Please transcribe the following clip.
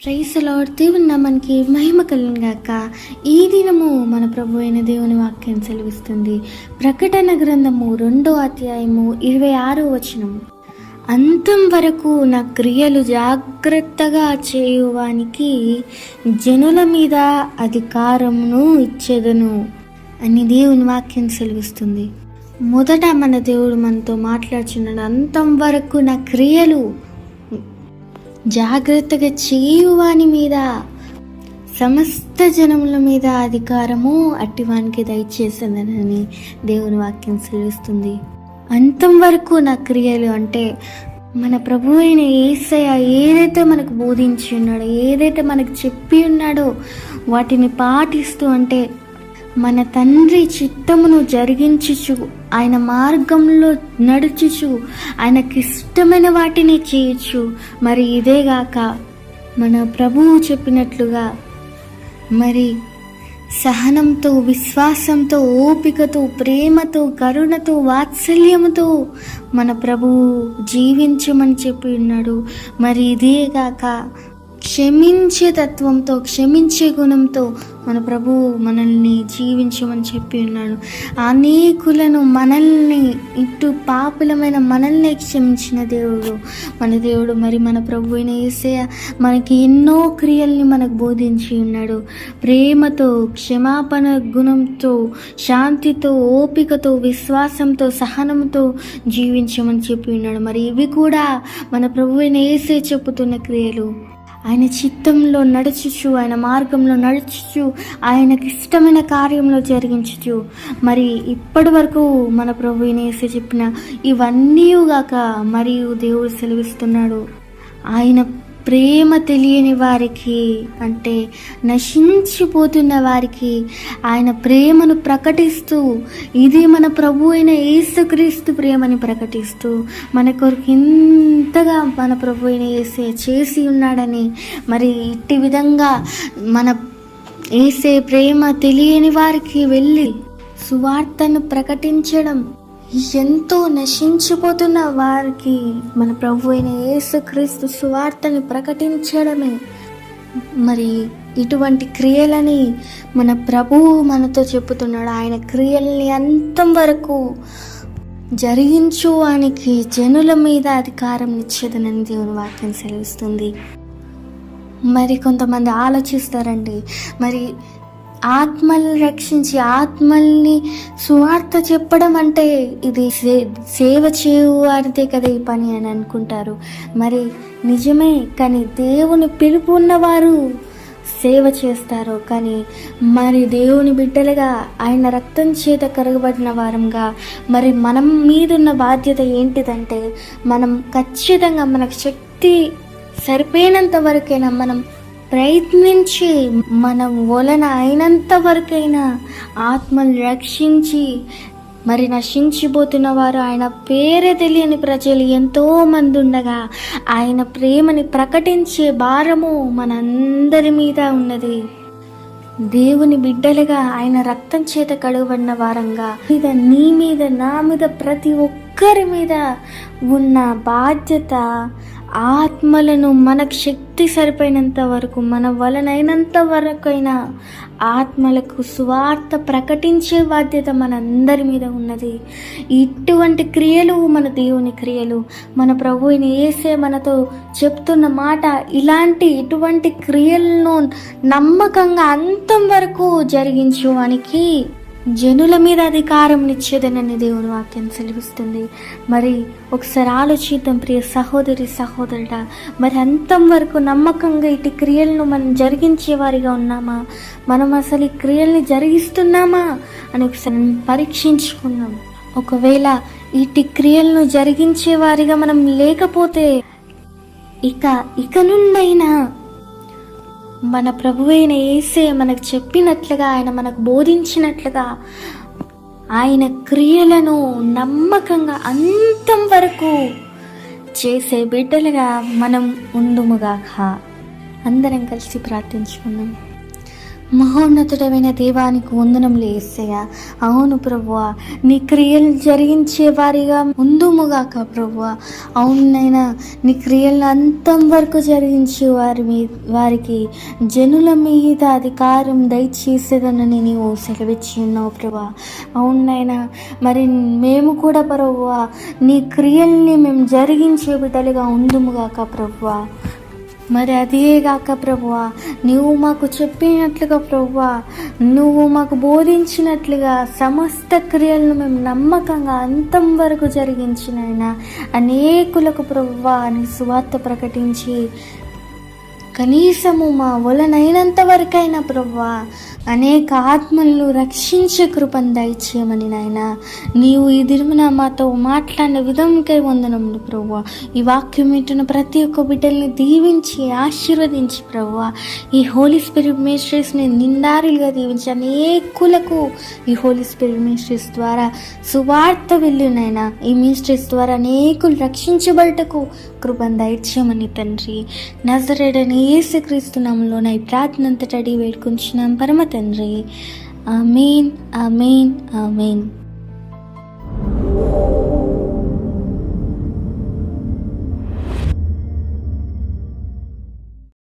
Praise the lord. దేవుని నామానికి మహిమ కలుగును గాక. ఈ దినము మన ప్రభు అయిన దేవుని వాక్యం సెలవిస్తుంది. ప్రకటన గ్రంథము 2వ అధ్యాయము 26వ వచనం. అంతం వరకు నా క్రియలు జాగ్రత్తగా చేయువానికి జనుల మీద అధికారమును ఇచ్చేదను అని దేవుని వాక్యం సెలవిస్తుంది. మొదట మన దేవుడు మనతో మాట్లాడుచున్నాడు. అంతం వరకు నా క్రియలు జాగ్రత్తగా చేయువాని మీద సమస్త జనముల మీద అధికారము అట్టివానికి దయచేసిందని దేవుని వాక్యం సెలవిస్తుంది. అంతం వరకు నా క్రియలు అంటే మన ప్రభు అయిన యేసయ్య ఏదైతే మనకు బోధించి ఉన్నాడో, ఏదైతే మనకు చెప్పి ఉన్నాడో వాటిని పాటిస్తూ, అంటే మన తండ్రి చిత్తమును జరిగించుచు, ఆయన మార్గంలో నడుచుచు, ఆయనకి ఇష్టమైన వాటిని చేయొచ్చు. మరి ఇదేగాక మన ప్రభువు చెప్పినట్లుగా మరి సహనంతో, విశ్వాసంతో, ఓపికతో, ప్రేమతో, కరుణతో, వాత్సల్యముతో మన ప్రభువు జీవించమని చెప్పి ఉన్నాడు. మరి ఇదేగాక క్షమించే తత్వంతో, క్షమించే గుణంతో మన ప్రభువు మనల్ని జీవించమని చెప్పి ఉన్నాడు. అనేకులను, మనల్ని, ఇటు పాపులమైన మనల్ని క్షమించిన దేవుడు మన దేవుడు. మరి మన ప్రభు అయిన యేసయ్య మనకి ఎన్నో క్రియల్ని మనకు బోధించి ఉన్నాడు. ప్రేమతో, క్షమాపణ గుణంతో, శాంతితో, ఓపికతో, విశ్వాసంతో, సహనంతో జీవించమని చెప్పి ఉన్నాడు. మరి ఇవి కూడా మన ప్రభు అయిన యేసయ్య చెప్పుతున్న క్రియలు. ఆయన చిత్తంలో నడుచుచు, ఆయన మార్గంలో నడుచుచు, ఆయనకి ఇష్టమైన కార్యంలో జరిగించుచు. మరి ఇప్పటి వరకు మన ప్రభు యేసు చెప్పిన ఇవన్నీ గాక మరియు దేవుడు సెలవిస్తున్నాడు, ఆయన ప్రేమ తెలియని వారికి, అంటే నశించిపోతున్న వారికి ఆయన ప్రేమను ప్రకటిస్తూ, ఇది మన ప్రభు అయిన యేసుక్రీస్తు ప్రేమని ప్రకటిస్తూ, మన కొరకు ఇంతగా మన ప్రభు అయిన యేసే చేసి ఉన్నాడని, మరి ఇట్టి విధంగా మన యేసే ప్రేమ తెలియని వారికి వెళ్ళి సువార్తను ప్రకటించడం, ఎంతో నశించిపోతున్న వారికి మన ప్రభు అయిన యేసుక్రీస్తు సువార్తని ప్రకటించడమే. మరి ఇటువంటి క్రియలని మన ప్రభువు మనతో చెప్పుతున్నాడు. ఆయన క్రియల్ని అంతం వరకు జరిగించువానికి జనుల మీద అధికారం ఇచ్చేదనని దేవుని వాక్యం సెలవిస్తుంది. మరి కొంతమంది ఆలోచిస్తారండి, మరి ఆత్మల్ని రక్షించి, ఆత్మల్ని సువార్త చెప్పడం అంటే ఇది సేవ చేయువారిదే కదా ఈ పని అని అనుకుంటారు. మరి నిజమే, కానీ దేవుని పిలుపు ఉన్నవారు సేవ చేస్తారు. కానీ మరి దేవుని బిడ్డలుగా, ఆయన రక్తం చేత కరగబడిన వారంగా మరి మనం మీదున్న బాధ్యత ఏంటిదంటే, మనం ఖచ్చితంగా మనకు శక్తి సరిపోయినంత వరకైనా మనం ప్రయత్నించి, మనం వలన అయినంత వరకైనా ఆత్మను రక్షించి, మరి నశించిపోతున్న వారు, ఆయన పేరే తెలియని ప్రజలు ఎంతో మంది ఉండగా ఆయన ప్రేమని ప్రకటించే భారము మనందరి మీద ఉన్నది. దేవుని బిడ్డలుగా, ఆయన రక్తం చేత కడుగబడిన వారంగా నీ మీద, నా మీద, ప్రతి ఒక్కరి మీద ఉన్న బాధ్యత ఆత్మలను మనకు శక్తి సరిపోయినంత వరకు, మన వలనైనంత వరకైనా ఆత్మలకు సువార్త ప్రకటించే బాధ్యత మనందరి మీద ఉన్నది. ఇటువంటి క్రియలు మన దేవుని క్రియలు. మన ప్రభు అయిన యేసే మనతో చెప్తున్న మాట, ఇటువంటి క్రియలను నమ్మకంగా అంతం వరకు జరిగించువానికి జనుల మీద అధికారం ఇచ్చేదనని దేవుని వాక్యం సెలవిస్తుంది. మరి ఒకసారి ఆలోచిద్దాం ప్రియ సహోదరి, సహోదరుడా, మరి అంతం వరకు నమ్మకంగా ఇటు క్రియలను మనం జరిగించే వారిగా ఉన్నామా? మనం అసలు ఈ క్రియల్ని జరిగిస్తున్నామా అని ఒకసారి పరీక్షించుకున్నాం. ఒకవేళ ఇటు క్రియలను జరిగించే వారిగా మనం లేకపోతే ఇక నుండైనా మన ప్రభువైన యేసే మనకు చెప్పినట్లుగా, ఆయన మనకు బోధించినట్లుగా ఆయన క్రియలను నమ్మకంగా అంతం వరకు చేసే బిడ్డలుగా మనం ఉందుముగాక. అందరం కలిసి ప్రార్థించుకున్నాం. మహోన్నతుడమైన దేవానికి వందనములు యేసయ్యా. అవును ప్రభువా, నీ క్రియలు జరిగించే వారిగా ముందుముగాక ప్రభువా. అవునైనా నీ క్రియలను అంతం వరకు జరిగించే వారికి జనుల మీద అధికారం దయచేసేదనని నీవు సెలవిచ్చి ఉన్నావు ప్రభువా. అవునైనా మరి మేము కూడా ప్రభువా నీ క్రియల్ని మేము జరిగించే బిడ్డలుగా ఉందుముగాక ప్రభువా. మరి అదేగాక ప్రభువా, నువ్వు మాకు చెప్పినట్లుగా ప్రభువా, నువ్వు మాకు బోధించినట్లుగా సమస్త క్రియలను మేము నమ్మకంగా అంతం వరకు జరిగించినైనా అనేకులకు ప్రభువా నీ సువార్త ప్రకటించి కనీసము మా వలనైనంత వరకైనా ప్రభువా అనేక ఆత్మలను రక్షించే కృపను దయచేయమని నాయన నీవు ఈ దినమున మాతో మాట్లాడిన విధంకై వందనములు ప్రభువా. ఈ వాక్యం వింటున్న ప్రతి ఒక్క బిడ్డల్ని దీవించి ఆశీర్వదించి ప్రభువా, ఈ హోలీ స్పిరిట్ మినిస్ట్రీస్ని నిండారులుగా దీవించి అనేకులకు ఈ హోలీ స్పిరిట్ మినిస్ట్రీస్ ద్వారా సువార్త వెళ్ళినైనా ఈ మినిస్ట్రీస్ ద్వారా అనేకులు రక్షించబడటకు కృపను దయచేయమని తండ్రి నజరేయుడైన యేసుక్రీస్తు నామములో ఈ ప్రార్థన అంతటా వేడుకొంచున్నాం పరమ తండ్రి. ఆమేన్, ఆమేన్, ఆమేన్.